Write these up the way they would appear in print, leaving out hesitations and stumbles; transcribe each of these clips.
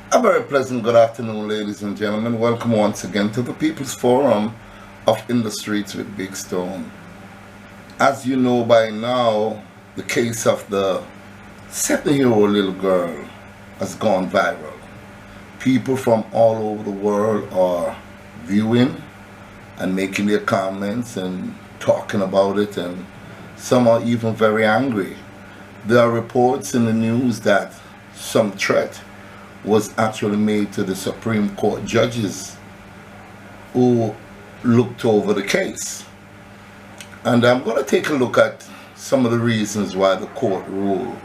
A very pleasant good afternoon, ladies and gentlemen. Welcome once again to the People's Forum of In the Streets with Big Stone. As you know by now, the case of the 7-year-old little girl has gone viral. People from all over the world are viewing and making their comments and talking about it, and some are even very angry. There are reports in the news that some threat was actually made to the Supreme Court judges who looked over the case. And I'm going to take a look at some of the reasons why the court ruled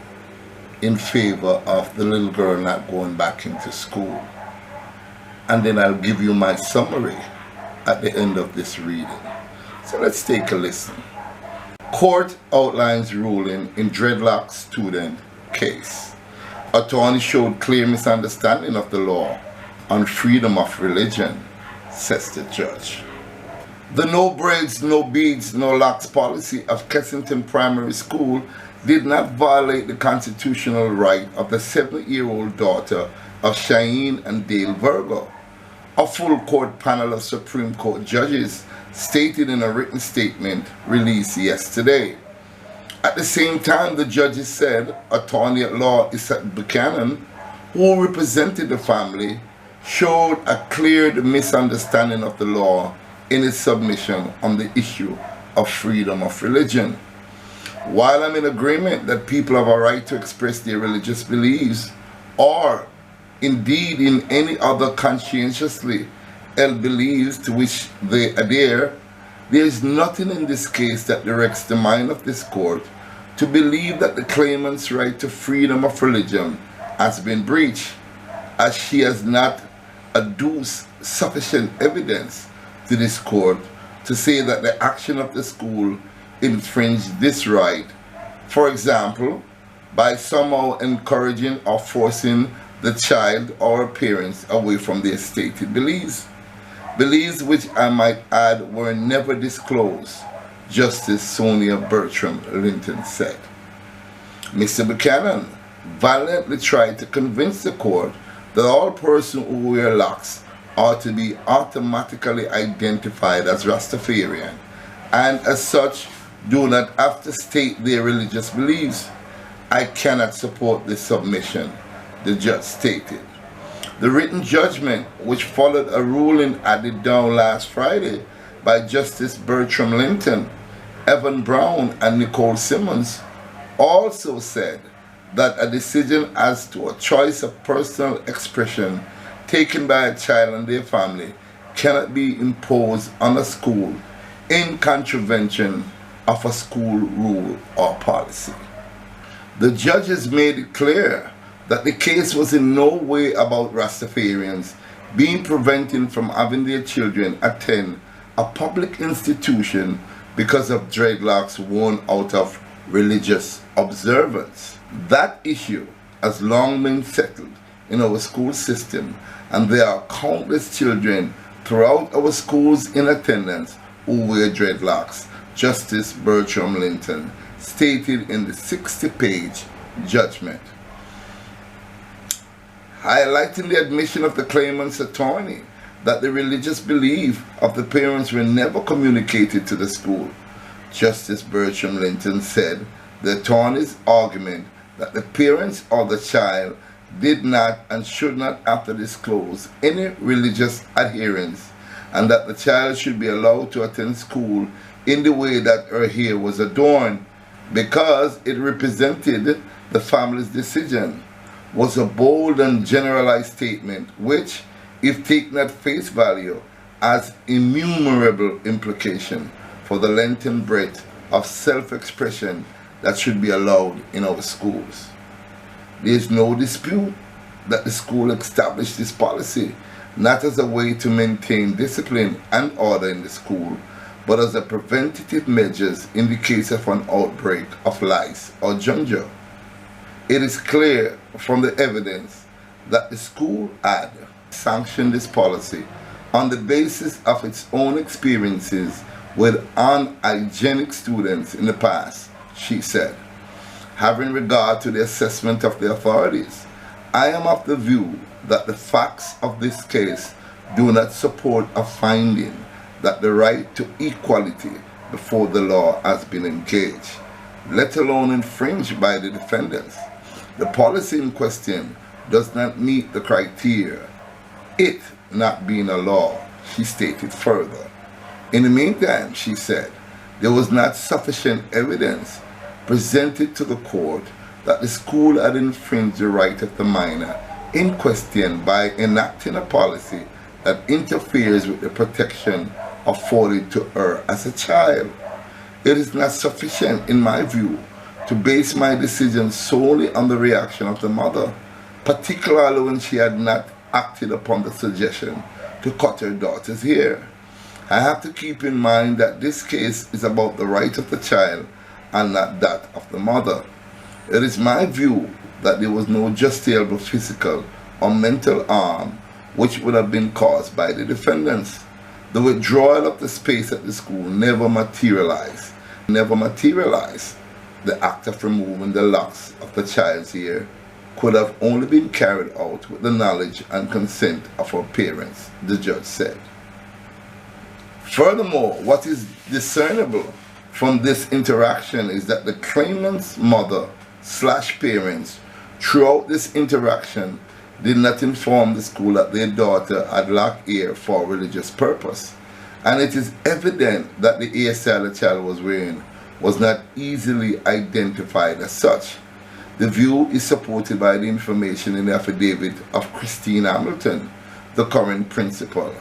in favor of the little girl not going back into school. And then I'll give you my summary at the end of this reading. So let's take a listen. Court outlines ruling in dreadlocked student case. Attorney showed clear misunderstanding of the law on freedom of religion, says the judge. The no braids, no beads, no locks policy of Kensington Primary School did not violate the constitutional right of the 7-year-old daughter of Cheyenne and Dale Virgo. A full court panel of Supreme Court judges stated in a written statement released yesterday. At the same time, the judges said attorney at law Isaac Buchanan, who represented the family, showed a clear misunderstanding of the law in his submission on the issue of freedom of religion. While I'm in agreement that people have a right to express their religious beliefs, or indeed in any other conscientiously held beliefs to which they adhere, there is nothing in this case that directs the mind of this court to believe that the claimant's right to freedom of religion has been breached, as she has not adduced sufficient evidence to this court to say that the action of the school infringed this right. For example, by somehow encouraging or forcing the child or parents away from their stated beliefs. Beliefs which I might add were never disclosed, Justice Sonia Bertram Linton said. Mr. Buchanan violently tried to convince the court that all persons who wear locks are to be automatically identified as Rastafarian, and as such do not have to state their religious beliefs. I cannot support this submission, the judge stated. The written judgment, which followed a ruling handed down last Friday by Justice Bertram Linton, Evan Brown, and Nicole Simmons, also said that a decision as to a choice of personal expression taken by a child and their family cannot be imposed on a school in contravention of a school rule or policy. The judges made it clear that the case was in no way about Rastafarians being prevented from having their children attend a public institution because of dreadlocks worn out of religious observance. That issue has long been settled in our school system, and there are countless children throughout our schools in attendance who wear dreadlocks, Justice Bertram Linton stated in the 60-page judgment. Highlighting the admission of the claimant's attorney that the religious belief of the parents were never communicated to the school, Justice Bertram Linton said the attorney's argument that the parents or the child did not and should not have to disclose any religious adherence, and that the child should be allowed to attend school in the way that her hair was adorned because it represented the family's decision, was a bold and generalized statement which, if taken at face value, has innumerable implications for the length and breadth of self-expression that should be allowed in our schools. There is no dispute that the school established this policy not as a way to maintain discipline and order in the school, but as a preventative measures in the case of an outbreak of lice or ginger. It is clear from the evidence that the school had sanctioned this policy on the basis of its own experiences with unhygienic students in the past, she said. Having regard to the assessment of the authorities, I am of the view that the facts of this case do not support a finding that the right to equality before the law has been engaged, let alone infringed by the defendants. The policy in question does not meet the criteria, it not being a law, she stated further. In the meantime, she said, there was not sufficient evidence presented to the court that the school had infringed the right of the minor in question by enacting a policy that interferes with the protection afforded to her as a child. It is not sufficient, in my view, to base my decision solely on the reaction of the mother, particularly when she had not acted upon the suggestion to cut her daughter's hair. I have to keep in mind that this case is about the right of the child and not that of the mother. It is my view that there was no justifiable physical or mental harm which would have been caused by the defendants. The withdrawal of the space at the school never materialized. The act of removing the locks of the child's hair could have only been carried out with the knowledge and consent of her parents, the judge said. Furthermore, what is discernible from this interaction is that the claimant's mother/parents throughout this interaction did not inform the school that their daughter had locked hair for a religious purpose, and it is evident that the hairstyle the child was wearing was not easily identified as such. The view is supported by the information in the affidavit of Christine Hamilton, the current principal.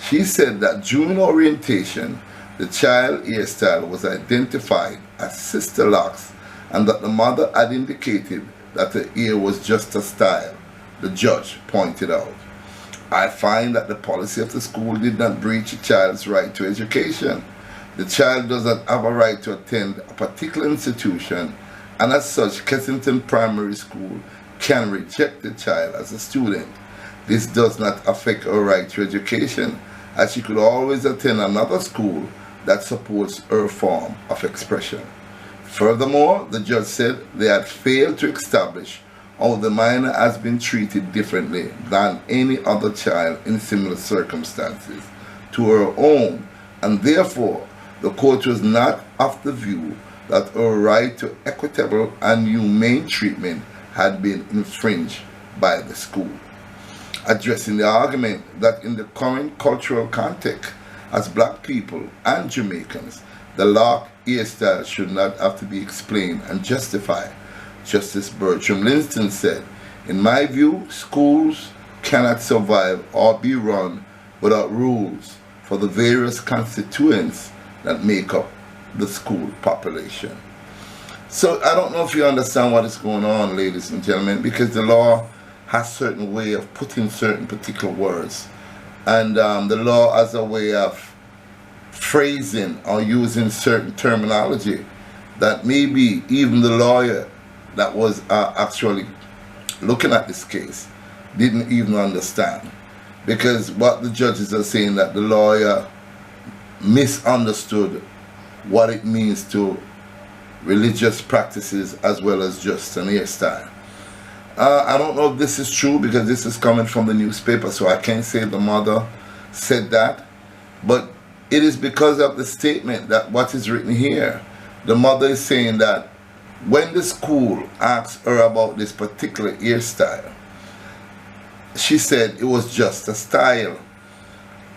She said that during orientation, the child hairstyle was identified as sister locks and that the mother had indicated that the hair was just a style, the judge pointed out. I find that the policy of the school did not breach a child's right to education. The child does not have a right to attend a particular institution, and as such, Kensington Primary School can reject the child as a student. This does not affect her right to education, as she could always attend another school that supports her form of expression. Furthermore, the judge said they had failed to establish how the minor has been treated differently than any other child in similar circumstances to her own, and therefore the court was not of the view that her right to equitable and humane treatment had been infringed by the school. Addressing the argument that in the current cultural context, as black people and Jamaicans, the lock hairstyle should not have to be explained and justified, Justice Bertram Linston said, in my view, schools cannot survive or be run without rules for the various constituents that make up the school population. So I don't know if you understand what is going on, ladies and gentlemen, because the law has certain way of putting certain particular words, and the law has a way of phrasing or using certain terminology that maybe even the lawyer that was actually looking at this case didn't even understand, because what the judges are saying that the lawyer misunderstood what it means to religious practices as well as just an hairstyle. I don't know if this is true because this is coming from the newspaper, so I can't say the mother said that, but it is because of the statement that what is written here. The mother is saying that when the school asked her about this particular hairstyle, she said it was just a style,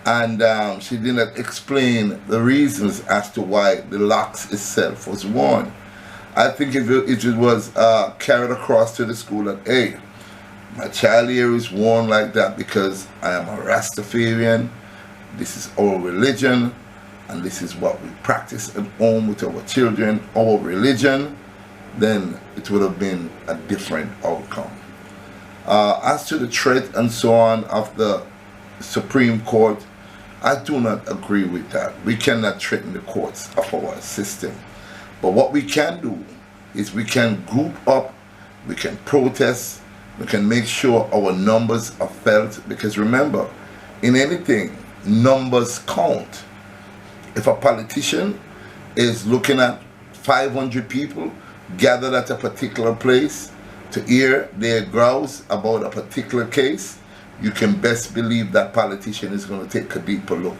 and she did not explain the reasons as to why the locks itself was worn. I think if it was carried across to the school that, hey, my child hair is worn like that because I am a Rastafarian, this is our religion, and this is what we practice at home with our children, our religion, then it would have been a different outcome. As to the threat and so on of the Supreme Court, I do not agree with that. We cannot threaten the courts of our system. But what we can do is we can group up, we can protest, we can make sure our numbers are felt, because remember, in anything, numbers count. If a politician is looking at 500 people gathered at a particular place to hear their growls about a particular case, you can best believe that politician is going to take a deeper look.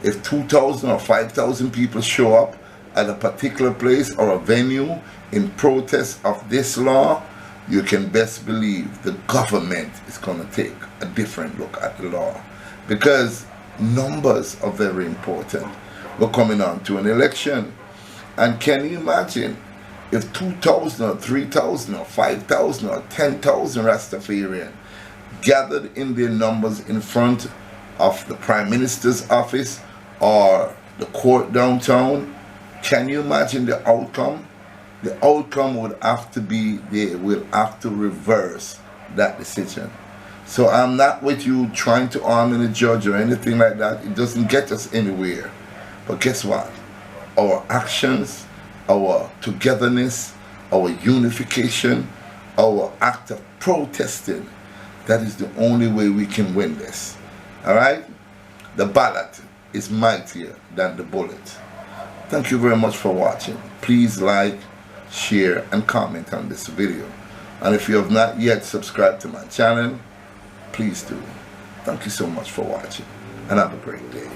If 2,000 or 5,000 people show up at a particular place or a venue in protest of this law, you can best believe the government is going to take a different look at the law, because numbers are very important. We're coming on to an election, and can you imagine if 2,000 or 3,000 or 5,000 or 10,000 Rastafarian gathered in their numbers in front of the Prime Minister's office or the court downtown? Can you imagine the outcome? The outcome would have to be, they will have to reverse that decision. So I'm not with you trying to arm the judge or anything like that. It doesn't get us anywhere. But guess what? Our actions, our togetherness, our unification, our act of protesting, that is the only way we can win this. Alright? The ballot is mightier than the bullet. Thank you very much for watching. Please like, share, and comment on this video. And if you have not yet subscribed to my channel, please do. Thank you so much for watching, and have a great day.